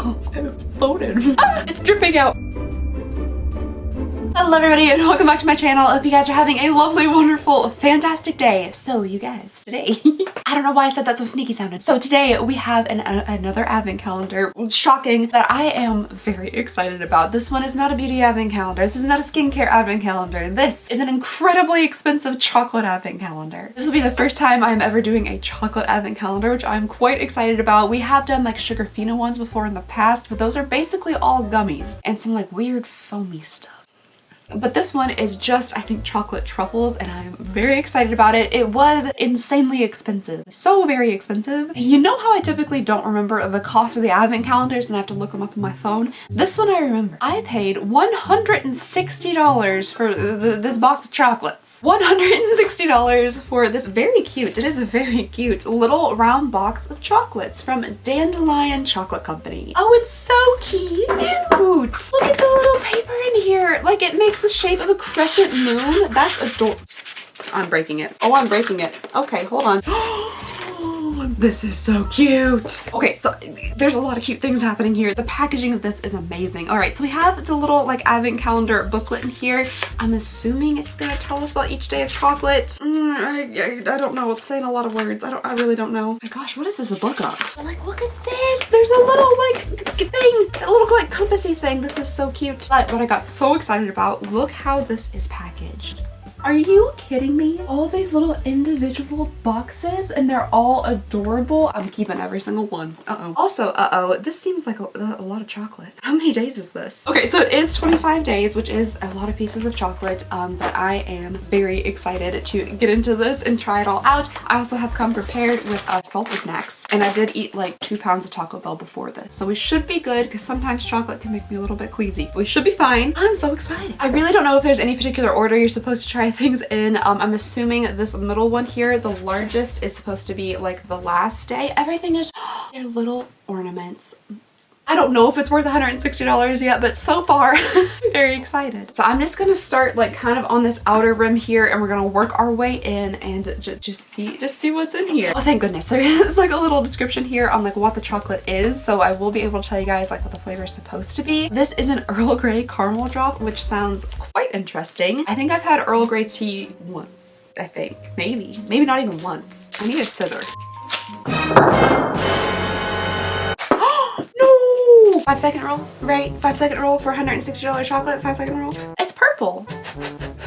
Loaded. It's dripping out. Hello everybody and welcome back to my channel. I hope you guys are having a lovely, wonderful, fantastic day. So you guys, today, I don't know why I said that so sneaky sounding. So today we have another advent calendar. Shocking that I am very excited about. This one is not a beauty advent calendar. This is not a skincare advent calendar. This is an incredibly expensive chocolate advent calendar. This will be the first time I'm ever doing a chocolate advent calendar, which I'm quite excited about. We have done like sugar fino ones before in the past, but those are basically all gummies and some like weird foamy stuff. But this one is just, I think, chocolate truffles, and I'm very excited about it. It was insanely expensive. So very expensive. You know how I typically don't remember the cost of the advent calendars and I have to look them up on my phone? This one I remember. I paid $160 for this box of chocolates. $160 for this very cute, it is a very cute, little round box of chocolates from Dandelion Chocolate Company. Oh, it's so cute. Look at the little paper in here. Like, it makes the shape of a crescent moon. That's adorable. I'm breaking it. Oh, I'm breaking it. Okay, hold on. This is so cute. Okay, so there's a lot of cute things happening here. The packaging of this is amazing. All right, so we have the little like advent calendar booklet in here. I'm assuming it's gonna tell us about each day of chocolate. I don't know. It's saying a lot of words. I really don't know. Oh my gosh, what is this a book of? Like, look at this. There's a little like thing, a little like compassy thing. This is so cute. But what I got so excited about, look how this is packaged. Are you kidding me? All these little individual boxes and they're all adorable. I'm keeping every single one. Also, this seems like a lot of chocolate. How many days is this? Okay, so it is 25 days, which is a lot of pieces of chocolate, but I am very excited to get into this and try it all out. I also have come prepared with salty snacks, and I did eat like 2 pounds of Taco Bell before this. So we should be good because sometimes chocolate can make me a little bit queasy. We should be fine. I'm so excited. I really don't know if there's any particular order you're supposed to try things in. I'm assuming this middle one here, the largest, is supposed to be like the last day. Everything is they're little ornaments. I don't know if it's worth $160 yet, but so far I'm very excited. So I'm just gonna start like kind of on this outer rim here, and we're gonna work our way in and just see what's in here. Oh, thank goodness. There is like a little description here on like what the chocolate is, so I will be able to tell you guys like what the flavor is supposed to be. This is an Earl Grey caramel drop, which sounds quite interesting. I think I've had Earl Grey tea once, I think. Maybe not even once. I need a scissor. 5-second roll, right? 5-second roll for $160 chocolate, 5-second roll. It's purple.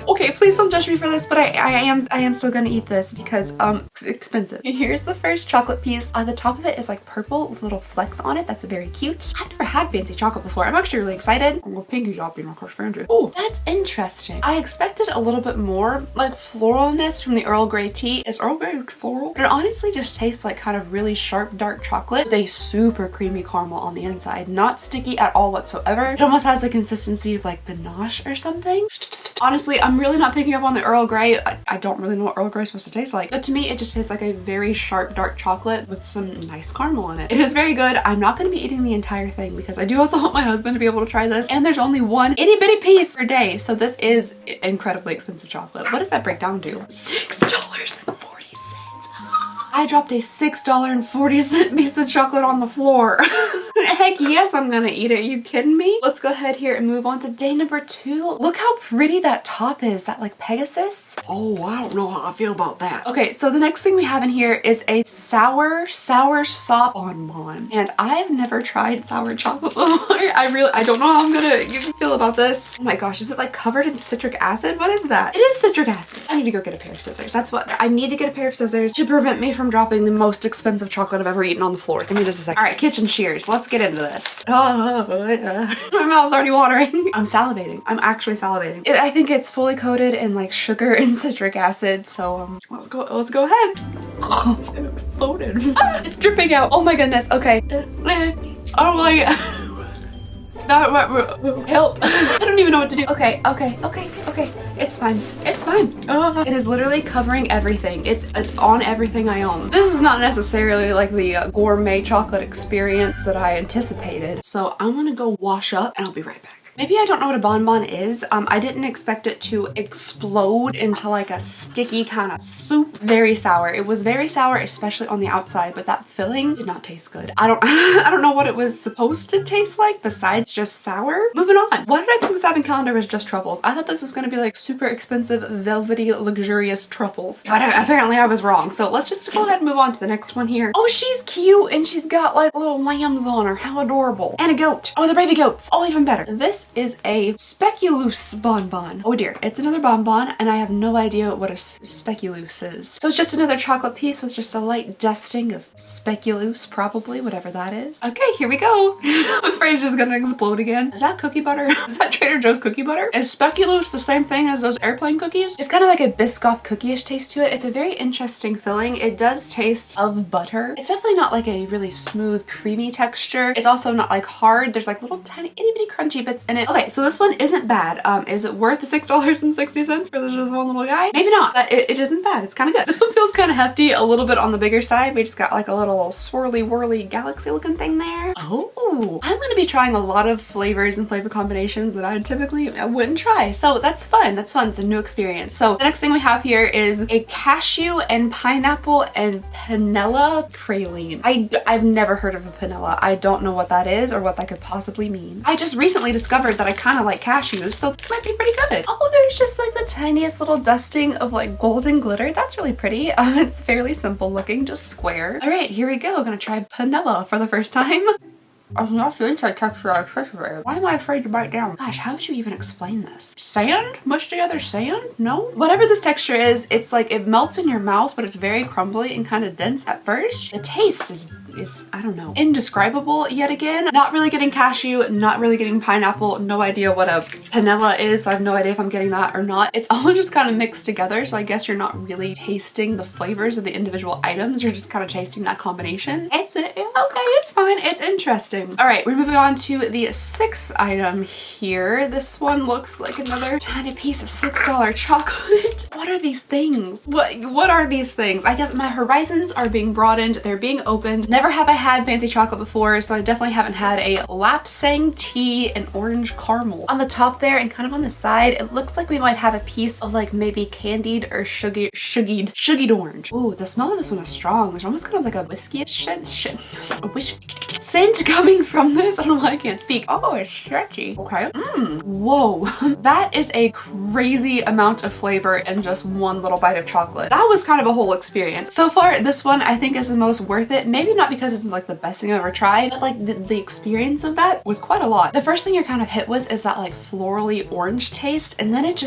Okay, please don't judge me for this, but I am still gonna eat this because it's expensive. Here's the first chocolate piece. On the top of it is like purple with little flecks on it. That's very cute. I've never had fancy chocolate before. I'm actually really excited. I'm a pinky shopping, of course, Andrew. Oh, that's interesting. I expected a little bit more like floralness from the Earl Grey tea. Is Earl Grey floral? But it honestly just tastes like kind of really sharp, dark chocolate with a super creamy caramel on the inside. Not sticky at all whatsoever. It almost has the consistency of like ganache or something. Honestly, I'm really not picking up on the Earl Grey. I don't really know what Earl Grey is supposed to taste like, but to me it just tastes like a very sharp dark chocolate with some nice caramel in it. It is very good. I'm not going to be eating the entire thing because I do also want my husband to be able to try this, and there's only one itty bitty piece per day, so this is incredibly expensive chocolate. What does that break down to? $6.40. I dropped a $6.40 piece of chocolate on the floor. Heck yes, I'm gonna eat it. Are you kidding me? Let's go ahead here and move on to day number 2. Look how pretty that top is. That like Pegasus. Oh, I don't know how I feel about that. Okay, so the next thing we have in here is a sour sop bonbon. And I've never tried sour chocolate before. I don't know how I'm gonna feel about this. Oh my gosh, is it like covered in citric acid? What is that? It is citric acid. I need to go get a pair of scissors. That's what I need, to get a pair of scissors to prevent me from dropping the most expensive chocolate I've ever eaten on the floor. Give me just a second. All right, kitchen shears. Let's get into this. Oh, my mouth's already watering. I'm salivating. I'm actually salivating. I think it's fully coated in like sugar and citric acid. So let's go ahead. Loaded. It's dripping out. Oh my goodness. Okay. Oh my. Help. I don't even know what to do. Okay. It's fine. It's fine. It is literally covering everything. It's on everything I own. This is not necessarily like the gourmet chocolate experience that I anticipated. So I'm gonna go wash up and I'll be right back. Maybe I don't know what a bonbon is. I didn't expect it to explode into like a sticky kind of soup. Very sour. It was very sour, especially on the outside, but that filling did not taste good. I don't I don't know what it was supposed to taste like besides just sour. Moving on. Why did I think this advent calendar was just truffles? I thought this was gonna be like super expensive, velvety, luxurious truffles. But apparently I was wrong. So let's just go ahead and move on to the next one here. Oh, she's cute and she's got like little lambs on her. How adorable. And a goat. Oh, they're baby goats. Oh, even better. This is a Speculoos bonbon. Oh dear, it's another bonbon and I have no idea what a Speculoos is. So it's just another chocolate piece with just a light dusting of Speculoos, probably, whatever that is. Okay, here we go. I'm afraid it's just gonna explode again. Is that cookie butter? Is that Trader Joe's cookie butter? Is Speculoos the same thing as those airplane cookies? It's kind of like a Biscoff cookie-ish taste to it. It's a very interesting filling. It does taste of butter. It's definitely not like a really smooth, creamy texture. It's also not like hard. There's like little tiny itty bitty crunchy bits in it. Okay, so this one isn't bad. Is it worth the $6.60 for just one little guy? Maybe not, but it isn't bad. It's kind of good. This one feels kind of hefty, a little bit on the bigger side. We just got like a little swirly whirly galaxy looking thing there. Oh, I'm gonna be trying a lot of flavors and flavor combinations that I typically wouldn't try. So that's fun. That's fun. It's a new experience. So the next thing we have here is a cashew and pineapple and panella praline. I've never heard of a panella. I don't know what that is or what that could possibly mean. I just recently discovered that I kind of like cashews, so this might be pretty good. Oh, there's just like the tiniest little dusting of like golden glitter. That's really pretty. It's fairly simple looking, just square. All right, here we go. Gonna try panella for the first time. I'm not feeling that texture I expected. Why am I afraid to bite down? Gosh, how would you even explain this? Sand? Mushed together sand? No? Whatever this texture is, it's like it melts in your mouth, but it's very crumbly and kind of dense at first. The taste is I don't know, indescribable yet again. Not really getting cashew, not really getting pineapple, no idea what a panella is, so I have no idea if I'm getting that or not. It's all just kind of mixed together, so I guess you're not really tasting the flavors of the individual items, you're just kind of tasting that combination. Okay, it's fine, it's interesting. All right, we're moving on to the sixth item here. This one looks like another tiny piece of $6 chocolate. What are these things? What are these things? I guess my horizons are being broadened, they're being opened. Never have I had fancy chocolate before, so I definitely haven't had a lapsang tea and orange caramel. On the top there and kind of on the side, it looks like we might have a piece of like maybe candied or sugared orange. Ooh, the smell of this one is strong. There's almost kind of like a whiskey-ish scent coming from this. I don't know why I can't speak. Oh, it's stretchy. Okay. Whoa. That is a crazy amount of flavor in just one little bite of chocolate. That was kind of a whole experience. So far, this one I think is the most worth it. Maybe not because it's like the best thing I've ever tried, but like the experience of that was quite a lot. The first thing you're kind of hit with is that like florally orange taste, and then it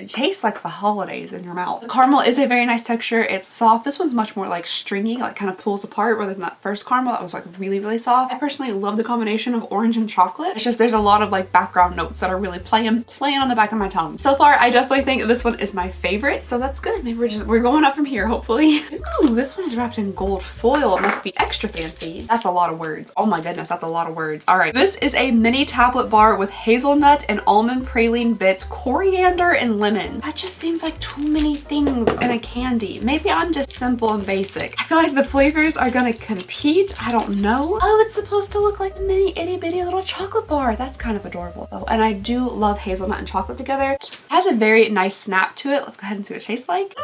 tastes like the holidays in your mouth. The caramel is a very nice texture. It's soft. This one's much more like stringy, like kind of pulls apart, rather than that first caramel that was like really, really soft. I personally love the combination of orange and chocolate. It's just there's a lot of like background notes that are really playing on the back of my tongue. So far, I definitely think this one is my favorite, so that's good. Maybe we're going up from here, hopefully. Ooh, this one is wrapped in gold foil. It must be extra fancy. That's a lot of words. Oh my goodness, that's a lot of words. All right, this is a mini tablet bar with hazelnut and almond praline bits, coriander and lemon. That just seems like too many things in a candy. Maybe I'm just simple and basic. I feel like the flavors are gonna compete. I don't know. Oh, it's supposed to look like a mini itty bitty little chocolate bar. That's kind of adorable though. And I do love hazelnut and chocolate together. It has a very nice snap to it. Let's go ahead and see what it tastes like.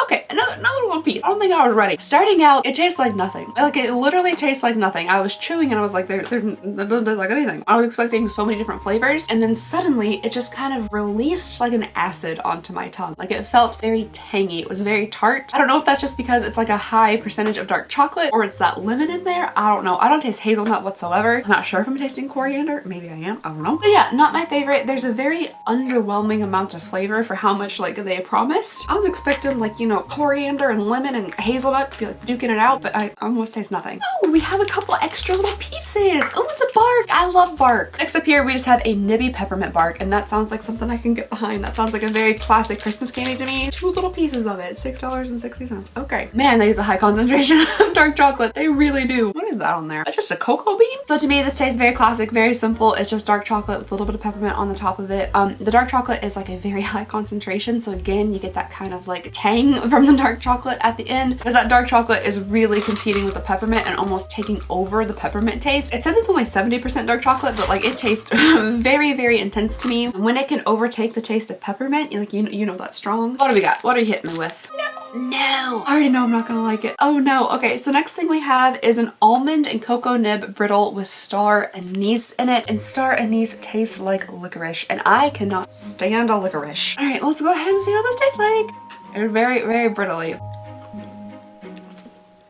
Okay, another little piece. I don't think I was ready. Starting out, it tastes like nothing. Like it literally tastes like nothing. I was chewing and I was like, there doesn't taste like anything. I was expecting so many different flavors, and then suddenly it just kind of released like an acid onto my tongue. Like it felt very tangy. It was very tart. I don't know if that's just because it's like a high percentage of dark chocolate or it's that lemon in there. I don't know. I don't taste hazelnut whatsoever. I'm not sure if I'm tasting coriander. Maybe I am. I don't know. But yeah, not my favorite. There's a very underwhelming amount of flavor for how much like they promised. I was expecting like, you know, coriander and lemon and hazelnut to be like duking it out, but I almost taste nothing. Oh, we have a couple extra little pieces. Oh, it's a bark. I love bark. Next up here, we just have a nibby peppermint bark, and that sounds like something I can get behind. That sounds like a very classic Christmas candy to me. 2 little pieces of it, $6.60. Okay. Man, they use a high concentration of dark chocolate. They really do. What is that on there? That's just a cocoa bean? So to me, this tastes very classic, very simple. It's just dark chocolate with a little bit of peppermint on the top of it. The dark chocolate is like a very high concentration, so again, you get that kind of like tang from the dark chocolate at the end because that dark chocolate is really competing with the peppermint and almost taking over the peppermint taste. It says it's only 70% dark chocolate, but like it tastes very, very intense to me. And when it can overtake the taste of peppermint, like you know that's strong. What do we got? What are you hitting me with? No. I already know I'm not gonna like it. Oh no. Okay, so the next thing we have is an almond and cocoa nib brittle with star anise in it. And star anise tastes like licorice, and I cannot stand a licorice. All right, let's go ahead and see what this tastes like. It's very, very brittly.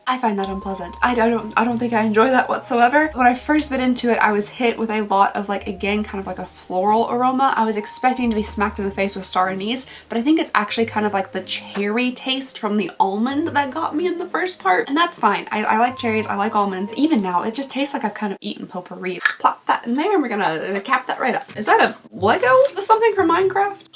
I find that unpleasant. I don't think I enjoy that whatsoever. When I first bit into it, I was hit with a lot of like, again, kind of like a floral aroma. I was expecting to be smacked in the face with star anise, but I think it's actually kind of like the cherry taste from the almond that got me in the first part. And that's fine. I like cherries, I like almond. Even now, it just tastes like I've kind of eaten potpourri. Plop that in there and we're gonna cap that right up. Is that a Lego? Is this something from Minecraft?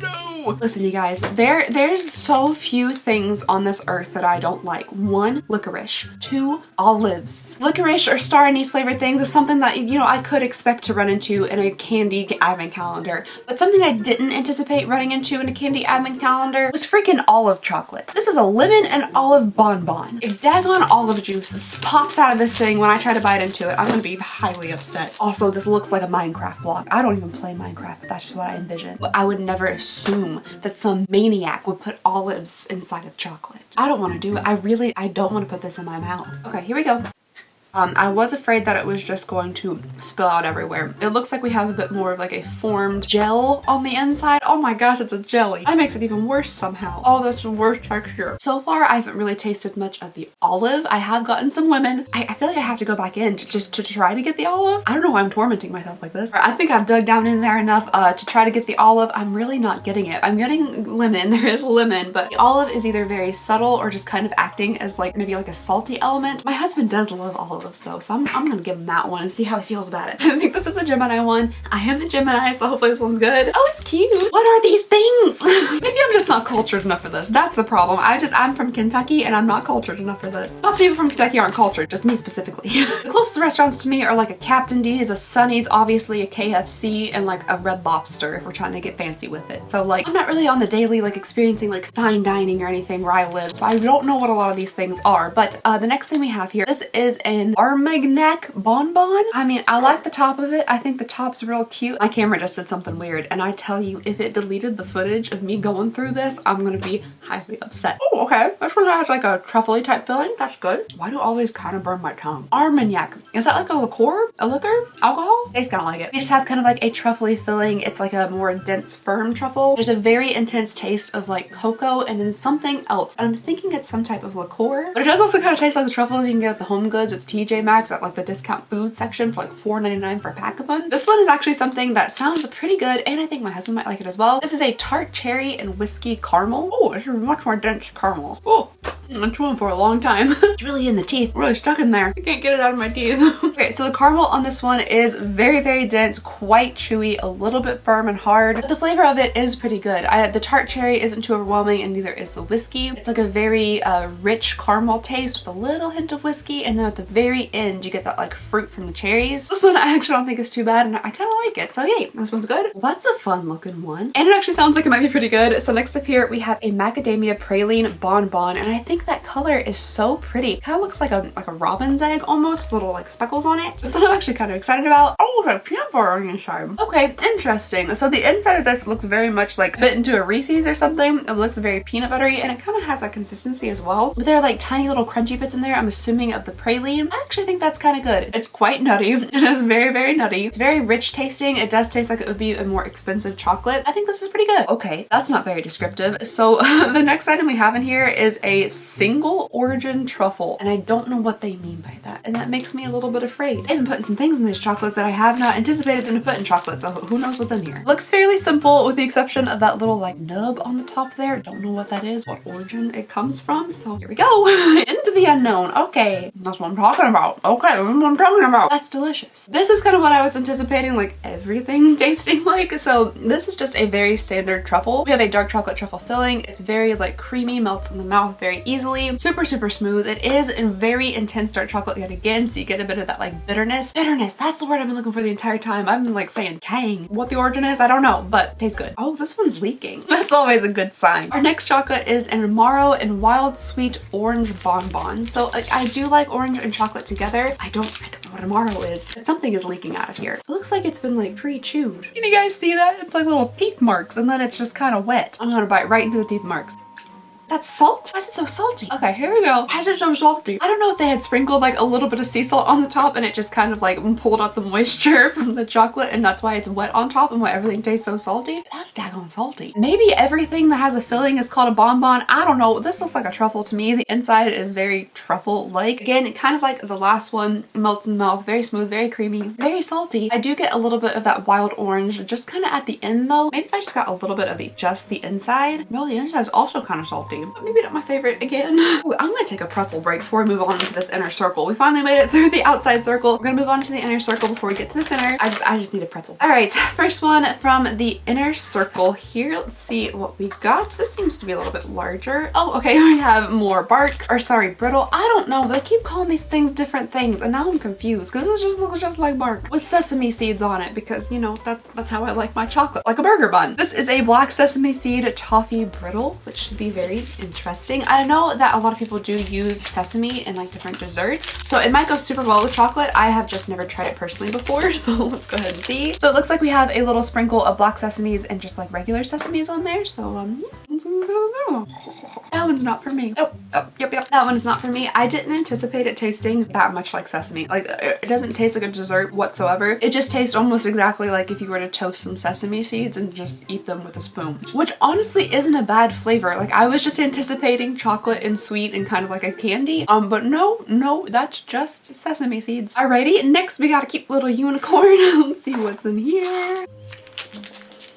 No. Listen, you guys, there's so few things on this earth that I don't like. 1, licorice. 2, olives. Licorice or star anise flavored things is something that, you know, I could expect to run into in a candy advent calendar. But something I didn't anticipate running into in a candy advent calendar was freaking olive chocolate. This is a lemon and olive bonbon. If daggone olive juice pops out of this thing when I try to bite into it, I'm gonna be highly upset. Also, this looks like a Minecraft block. I don't even play Minecraft, but that's just what I envision. But I would never assume that some maniac would put olives inside of chocolate. I don't want to do it. I don't want to put this in my mouth. Okay, here we go. I was afraid that it was just going to spill out everywhere. It looks like we have a bit more of like a formed gel on the inside. Oh my gosh, it's a jelly. That makes it even worse somehow. Oh, that's the worst texture. So far, I haven't really tasted much of the olive. I have gotten some lemon. I feel like I have to go back in to try to get the olive. I don't know why I'm tormenting myself like this. I think I've dug down in there enough to try to get the olive. I'm really not getting it. I'm getting lemon. There is lemon, but the olive is either very subtle or just kind of acting as like maybe like a salty element. My husband does love olives though, so I'm gonna give him that one and see how he feels about it. I think this is a Gemini one. I am the Gemini, so hopefully this one's good. Oh, it's cute. What are these things? Maybe I'm just not cultured enough for this. That's the problem. I'm from Kentucky and I'm not cultured enough for this. Some people from Kentucky aren't cultured, just me specifically. The closest restaurants to me are like a Captain D's, a Sonny's, obviously a KFC, and like a Red Lobster if we're trying to get fancy with it. So like, I'm not really on the daily like experiencing like fine dining or anything where I live, so I don't know what a lot of these things are. But the next thing we have here, this is an Armagnac Bonbon. I mean, I like the top of it. I think the top's real cute. My camera just did something weird, and I tell you, if it deleted the footage of me going through this, I'm gonna be highly upset. Oh, okay. This one has like a truffle-y type filling. That's good. Why do all these kind of burn my tongue? Armagnac. Is that like a liqueur? A liquor? Alcohol? Tastes kind of like it. We just have kind of like a truffle-y filling. It's like a more dense, firm truffle. There's a very intense taste of like cocoa and then something else. And I'm thinking it's some type of liqueur, but it does also kind of taste like the truffles you can get at the Home Goods with TJ Maxx at like the discount food section for like $4.99 for a pack of them. This one is actually something that sounds pretty good, and I think my husband might like it as well. This is a tart cherry and whiskey caramel. Oh, it's a much more dense caramel. Oh, I'm chewing for a long time. It's really in the teeth, really stuck in there. I can't get it out of my teeth. Okay, so the caramel on this one is very, very dense, quite chewy, a little bit firm and hard, but the flavor of it is pretty good. The tart cherry isn't too overwhelming, and neither is the whiskey. It's like a very rich caramel taste with a little hint of whiskey, and then at the very end you get that like fruit from the cherries. This one I actually don't think is too bad, and I kind of like it, so yay, this one's good. Well, that's a fun looking one, and it actually sounds like it might be pretty good. So next up here we have a macadamia praline bonbon, and I think that color is so pretty. Kind of looks like a robin's egg almost, with little like speckles on it. So I'm actually kind of excited about. Oh, there's peanut butter on the inside. Okay, interesting. So the inside of this looks very much like bit into a Reese's or something. It looks very peanut buttery, and it kind of has that consistency as well. But there are like tiny little crunchy bits in there, I'm assuming of the praline. I actually think that's kind of good. It's quite nutty. It is very, very nutty. It's very rich tasting. It does taste like it would be a more expensive chocolate. I think this is pretty good. Okay, that's not very descriptive. So the next item we have in here is a single origin truffle, and I don't know what they mean by that, and that makes me a little bit afraid. I've been putting some things in these chocolates that I have not anticipated them to put in chocolate, so who knows what's in here. Looks fairly simple with the exception of that little like nub on the top there. Don't know what that is, what origin it comes from, so here we go. Into into the unknown. Okay, that's what I'm talking about. Okay, that's what I'm talking about. That's delicious. This is kind of what I was anticipating like everything tasting like. So this is just a very standard truffle. We have a dark chocolate truffle filling. It's very like creamy, melts in the mouth very easily. Super, super smooth. It is in very intense dark chocolate yet again, so you get a bit of that like bitterness. Bitterness, that's the word I've been looking for the entire time. I've been like saying tang. What the origin is, I don't know, but tastes good. Oh, this one's leaking. That's always a good sign. Our next chocolate is an Immoral and Wild Sweet Orange Bonbon. So I do like orange and chocolate together. I don't know what Immoral is, but something is leaking out of here. It looks like it's been like pre-chewed. Can you guys see that? It's like little teeth marks and then it's just kind of wet. I'm gonna bite right into the teeth marks. That's salt? Why is it so salty? Okay, here we go. Why is it so salty? I don't know if they had sprinkled like a little bit of sea salt on the top and it just kind of like pulled out the moisture from the chocolate and that's why it's wet on top and why everything tastes so salty. But that's daggone salty. Maybe everything that has a filling is called a bonbon. I don't know. This looks like a truffle to me. The inside is very truffle-like. Again, kind of like the last one, melts in the mouth. Very smooth, very creamy, very salty. I do get a little bit of that wild orange just kind of at the end though. Maybe if I just got a little bit of just the inside. No, the inside is also kind of salty. But maybe not my favorite again. Ooh, I'm gonna take a pretzel break before we move on into this inner circle. We finally made it through the outside circle. We're gonna move on to the inner circle before we get to the center. I just need a pretzel. All right, first one from the inner circle here. Let's see what we got. This seems to be a little bit larger. Oh, okay, we have more bark, or sorry, brittle. I don't know, they keep calling these things different things and now I'm confused because this just looks just like bark with sesame seeds on it because, you know, that's how I like my chocolate, like a burger bun. This is a black sesame seed toffee brittle, which should be very interesting. I know that a lot of people do use sesame in like different desserts, so it might go super well with chocolate. I have just never tried it personally before, so let's go ahead and see. So it looks like we have a little sprinkle of black sesames and just like regular sesames on there, so that one's not for me. Yep, that one is not for me. I didn't anticipate it tasting that much like sesame. Like it doesn't taste like a dessert whatsoever. It just tastes almost exactly like if you were to toast some sesame seeds and just eat them with a spoon, which honestly isn't a bad flavor. Like I was just anticipating chocolate and sweet and kind of like a candy, but no, that's just sesame seeds. Alrighty, next we got a cute little unicorn. Let's see what's in here.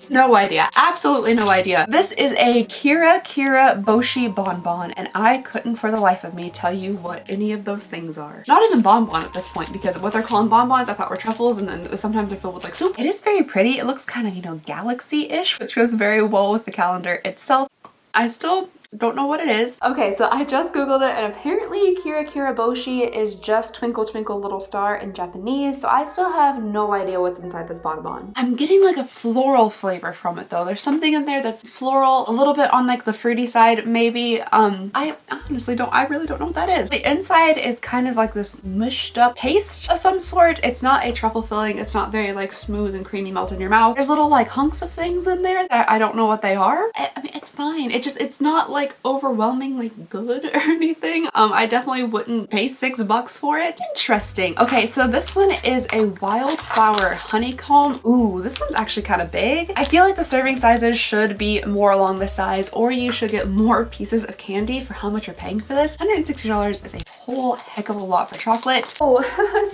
No idea. Absolutely no idea. This is a kiriboshi bonbon and I couldn't for the life of me tell you what any of those things are. Not even bonbon at this point because what they're calling bonbons I thought were truffles and then sometimes they're filled with like soup. It is very pretty. It looks kind of, you know, galaxy-ish, which goes very well with the calendar itself. I still don't know what it is. Okay, so I just googled it and apparently kiriboshi is just twinkle twinkle little star in Japanese, so I still have no idea what's inside this bonbon. I'm getting like a floral flavor from it though. There's something in there that's floral, a little bit on like the fruity side maybe. I honestly I really don't know what that is. The inside is kind of like this mushed up paste of some sort. It's not a truffle filling. It's not very like smooth and creamy melt in your mouth. There's little like hunks of things in there that I don't know what they are. I mean, it's fine. It's not like overwhelmingly good or anything. I definitely wouldn't pay $6 for it. Interesting. Okay, so this one is a wildflower honeycomb. Ooh, this one's actually kind of big. I feel like the serving sizes should be more along the size or you should get more pieces of candy for how much you're paying for this. $160 is a whole heck of a lot for chocolate. Oh,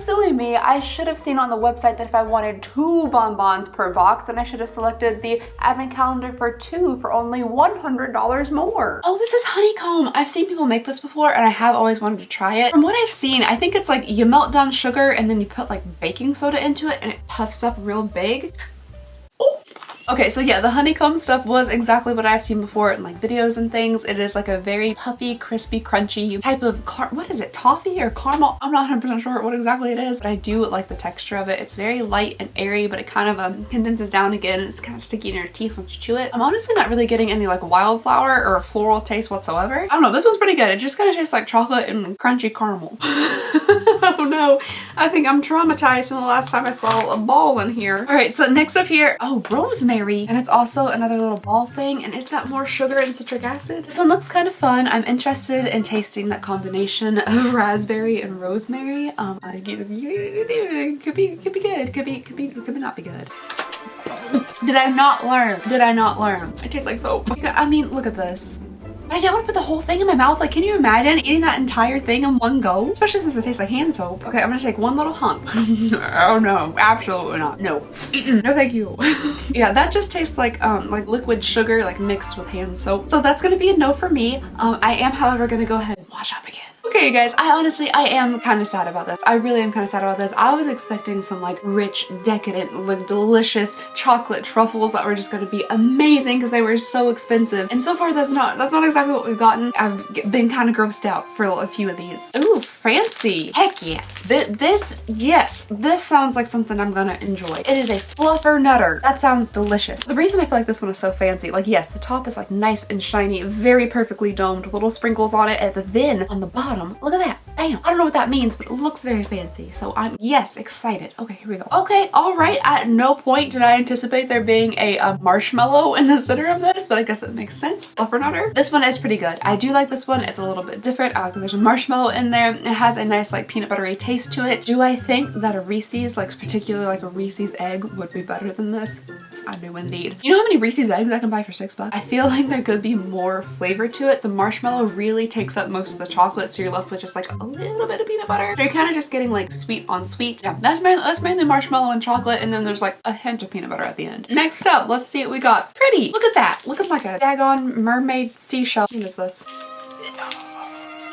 silly me. I should have seen on the website that if I wanted 2 bonbons per box, then I should have selected the advent calendar for 2 for only $100 more. Oh, this is honeycomb. I've seen people make this before and I have always wanted to try it. From what I've seen, I think it's like you melt down sugar and then you put like baking soda into it and it puffs up real big. Okay, so yeah, the honeycomb stuff was exactly what I've seen before in like videos and things. It is like a very puffy, crispy, crunchy type of what is it, toffee or caramel? I'm not 100% sure what exactly it is, but I do like the texture of it. It's very light and airy, but it kind of condenses down again and it's kind of sticky in your teeth once you chew it. I'm honestly not really getting any like wildflower or floral taste whatsoever. I don't know, this one's pretty good. It just kind of tastes like chocolate and crunchy caramel. Oh no, I think I'm traumatized from the last time I saw a ball in here. All right, so next up here, oh, Rosemary. And it's also another little ball thing. And is that more sugar and citric acid? This one looks kind of fun. I'm interested in tasting that combination of raspberry and rosemary. Could be good. Could be not be good. Did I not learn? Did I not learn? It tastes like soap. I mean, look at this. But I don't want to put the whole thing in my mouth. Like, can you imagine eating that entire thing in one go? Especially since it tastes like hand soap. Okay, I'm gonna take one little hunk. Oh no, absolutely not. No. No thank you. Yeah, that just tastes like liquid sugar like mixed with hand soap. So that's gonna be a no for me. I am, however, gonna go ahead and wash up again. Okay, you guys, I am kind of sad about this. I really am kind of sad about this. I was expecting some like rich, decadent, like delicious chocolate truffles that were just going to be amazing because they were so expensive. And so far, that's not exactly what we've gotten. I've been kind of grossed out for a few of these. Ooh, fancy. Heck yeah. This sounds like something I'm gonna enjoy. It is a Fluffer Nutter. That sounds delicious. The reason I feel like this one is so fancy, like yes, the top is like nice and shiny, very perfectly domed, little sprinkles on it, and then on the bottom, look at that. Bam. I don't know what that means, but it looks very fancy. So I'm, yes, excited. Okay, here we go. Okay, all right. At no point did I anticipate there being a marshmallow in the center of this, but I guess that makes sense. Fluffer Nutter. This one is pretty good. I do like this one. It's a little bit different. I like that there's a marshmallow in there. It has a nice like peanut buttery taste to it. Do I think that a Reese's, like particularly like a Reese's egg, would be better than this? I do indeed. You know how many Reese's eggs I can buy for $6? I feel like there could be more flavor to it. The marshmallow really takes up most of the chocolate, so you're left with just like a little bit of peanut butter. So you're kind of just getting like sweet on sweet. Yeah, that's mainly marshmallow and chocolate, and then there's like a hint of peanut butter at the end. Next up, let's see what we got. Pretty. Look at that. Looks like a daggone mermaid seashell. What is this?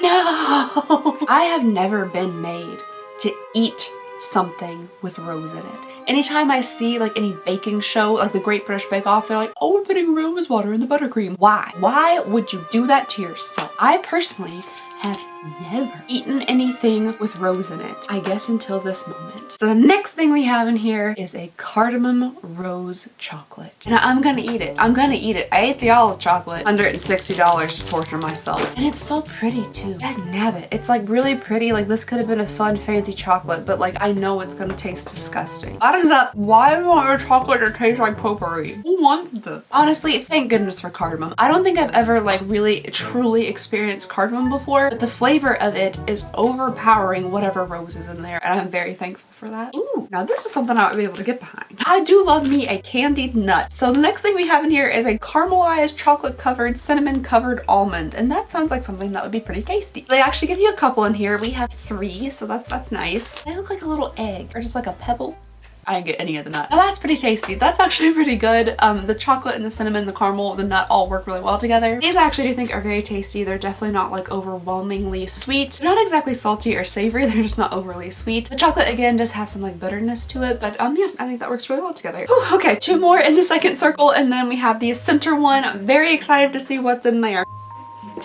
No. I have never been made to eat something with rose in it. Anytime I see like any baking show, like the Great British Bake Off, they're like, oh, we're putting rose water in the buttercream. Why? Why would you do that to yourself? I personally have never eaten anything with rose in it, I guess until this moment. So the next thing we have in here is a Cardamom Rose chocolate. And I'm gonna eat it. I'm gonna eat it. I ate the olive chocolate, $160 to torture myself. And it's so pretty too. Dagnabbit. It's like really pretty. Like this could have been a fun, fancy chocolate, but like I know it's gonna taste disgusting. Bottoms up. Why do you want your chocolate to taste like potpourri? Who wants this? Honestly, thank goodness for cardamom. I don't think I've ever like really truly experienced cardamom before, but the flavor of it is overpowering whatever rose is in there, and I'm very thankful for that. Ooh, now this is something I would be able to get behind. I do love me a candied nut. So the next thing we have in here is a caramelized chocolate covered cinnamon covered almond, and that sounds like something that would be pretty tasty. They actually give you a couple in here. We have 3, so that's nice. They look like a little egg or just like a pebble. I didn't get any of the nut. Now that's pretty tasty. That's actually pretty good. The chocolate and the cinnamon, the caramel, the nut all work really well together. These I actually do think are very tasty. They're definitely not like overwhelmingly sweet. They're not exactly salty or savory. They're just not overly sweet. The chocolate again does have some like bitterness to it, but yeah, I think that works really well together. Whew, okay, 2 more in the second circle, and then we have the center one. I'm very excited to see what's in there.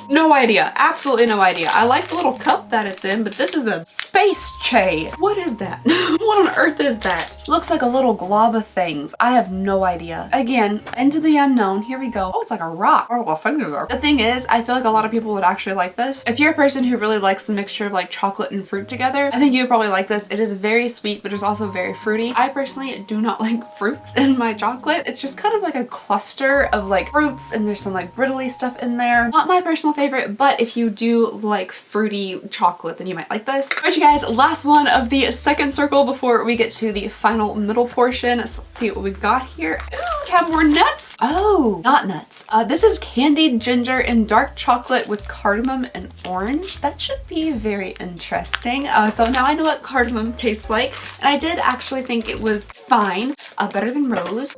No idea. Absolutely no idea. I like the little cup that it's in, but this is a space tray. What is that? What on earth is that? Looks like a little glob of things. I have no idea. Again, into the unknown. Here we go. Oh, it's like a rock. Or a finger. The thing is, I feel like a lot of people would actually like this. If you're a person who really likes the mixture of like chocolate and fruit together, I think you would probably like this. It is very sweet, but it's also very fruity. I personally do not like fruits in my chocolate. It's just kind of like a cluster of like fruits, and there's some like brittly stuff in there. Not my personal favorite, but if you do like fruity chocolate, then you might like this. Alright, you guys, last one of the second circle before we get to the final middle portion. So let's see what we've got here. Ooh, we have more nuts. Oh, not nuts. This is candied ginger in dark chocolate with cardamom and orange. That should be very interesting. So now I know what cardamom tastes like, and I did actually think it was fine, better than rose.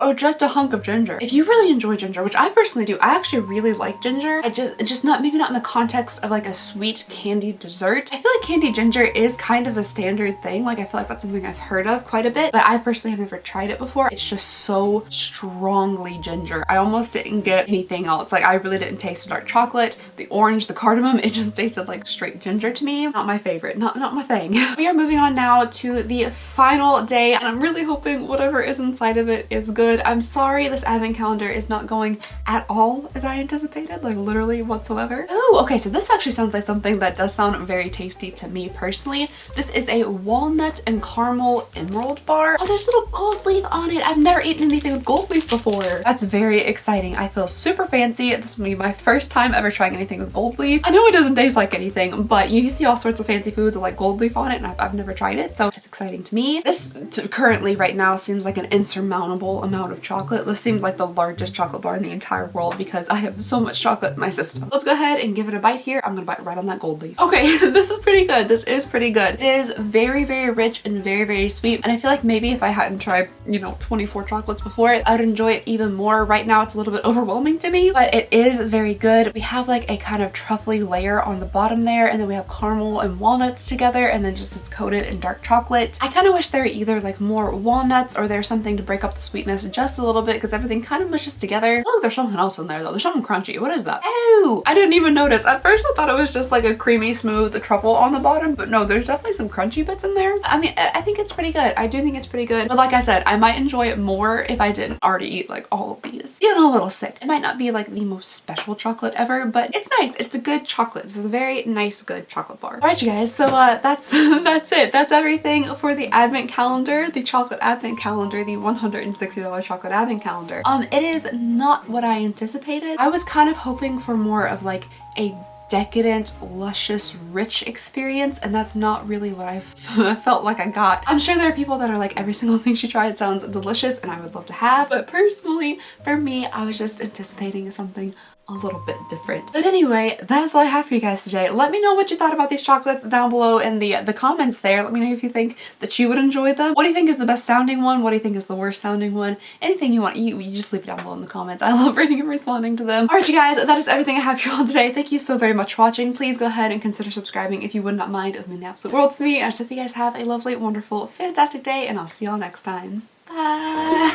Or just a hunk of ginger. If you really enjoy ginger, which I personally do, I actually really like ginger. Just not, maybe not in the context of like a sweet candied dessert. I feel like candied ginger is kind of a standard thing. Like I feel like that's something I've heard of quite a bit, but I personally have never tried it before. It's just so strongly ginger. I almost didn't get anything else. Like I really didn't taste the dark chocolate, the orange, the cardamom. It just tasted like straight ginger to me. Not my favorite, not my thing. We are moving on now to the final day, and I'm really hoping whatever is inside of it is good. I'm sorry this advent calendar is not going at all as I anticipated, like literally whatsoever. Oh, okay, so this actually sounds like something that does sound very tasty to me personally. This is a walnut and caramel emerald bar. Oh, there's little gold leaf on it. I've never eaten anything with gold leaf before. That's very exciting. I feel super fancy. This will be my first time ever trying anything with gold leaf. I know it doesn't taste like anything, but you see all sorts of fancy foods with like gold leaf on it, and I've never tried it, so it's exciting to me. This currently right now seems like an insurmountable amount amount of chocolate. This seems like the largest chocolate bar in the entire world because I have so much chocolate in my system. Let's go ahead and give it a bite here. I'm gonna bite right on that gold leaf. Okay, this is pretty good. This is pretty good. It is very, very rich and very, very sweet. And I feel like maybe if I hadn't tried, you know, 24 chocolates before it, I would enjoy it even more. Right now it's a little bit overwhelming to me, but it is very good. We have like a kind of truffly layer on the bottom there, and then we have caramel and walnuts together, and then just it's coated in dark chocolate. I kind of wish there were either like more walnuts or there's something to break up the sweetness just a little bit because everything kind of mushes together. Oh, there's something else in there though. There's something crunchy. What is that? Oh, I didn't even notice. At first I thought it was just like a creamy smooth truffle on the bottom, but no, there's definitely some crunchy bits in there. I mean, I think it's pretty good. I do think it's pretty good. But like I said, I might enjoy it more if I didn't already eat like all of these. Getting a little sick. It might not be like the most special chocolate ever, but it's nice. It's a good chocolate. This is a very nice, good chocolate bar. All right, you guys. So that's that's it. That's everything for the advent calendar, the chocolate advent calendar, the $160 chocolate advent calendar. It is not what I anticipated. I was kind of hoping for more of like a decadent, luscious, rich experience, and that's not really what I felt like I got. I'm sure there are people that are like, every single thing she tried sounds delicious and I would love to have, but personally, for me, I was just anticipating something a little bit different. But anyway, that is all I have for you guys today. Let me know what you thought about these chocolates down below in the comments there. Let me know if you think that you would enjoy them. What do you think is the best sounding one? What do you think is the worst sounding one? Anything you want, you just leave it down below in the comments. I love reading and responding to them. Alright you guys, that is everything I have for you all today. Thank you so very much for watching. Please go ahead and consider subscribing if you would not mind. It would mean the absolute world to me. I just hope you guys have a lovely, wonderful, fantastic day, and I'll see y'all next time. Bye!